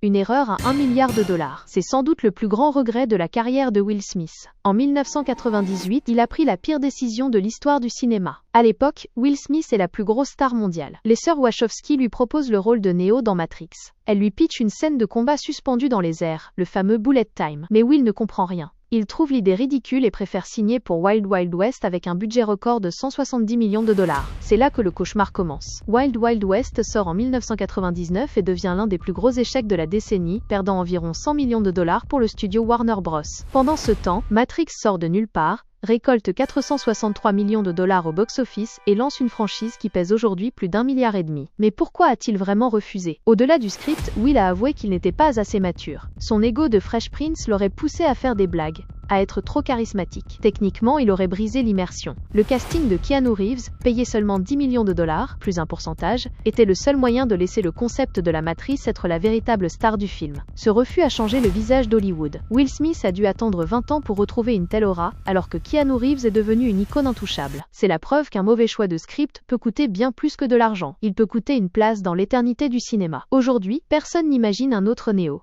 une erreur à 1 milliard de dollars. C'est sans doute le plus grand regret de la carrière de Will Smith. En 1998, il a pris la pire décision de l'histoire du cinéma. À l'époque, Will Smith est la plus grosse star mondiale. Les sœurs Wachowski lui proposent le rôle de Neo dans Matrix. Elles lui pitchent une scène de combat suspendue dans les airs, le fameux bullet time. Mais Will ne comprend rien. Il trouve l'idée ridicule et préfère signer pour Wild Wild West avec un budget record de 170 millions de dollars. C'est là que le cauchemar commence. Wild Wild West sort en 1999 et devient l'un des plus gros échecs de la décennie, perdant environ 100 millions de dollars pour le studio Warner Bros. Pendant ce temps, Matrix sort de nulle part, récolte 463 millions de dollars au box-office et lance une franchise qui pèse aujourd'hui plus d'1,5 milliard. Mais pourquoi a-t-il vraiment refusé? Au-delà du script, Will a avoué qu'il n'était pas assez mature. Son ego de Fresh Prince l'aurait poussé à faire des blagues, à être trop charismatique. Techniquement, il aurait brisé l'immersion. Le casting de Keanu Reeves, payé seulement 10 millions de dollars, plus un pourcentage, était le seul moyen de laisser le concept de la matrice être la véritable star du film. Ce refus a changé le visage d'Hollywood. Will Smith a dû attendre 20 ans pour retrouver une telle aura, alors que Keanu Reeves est devenu une icône intouchable. C'est la preuve qu'un mauvais choix de script peut coûter bien plus que de l'argent. Il peut coûter une place dans l'éternité du cinéma. Aujourd'hui, personne n'imagine un autre Neo.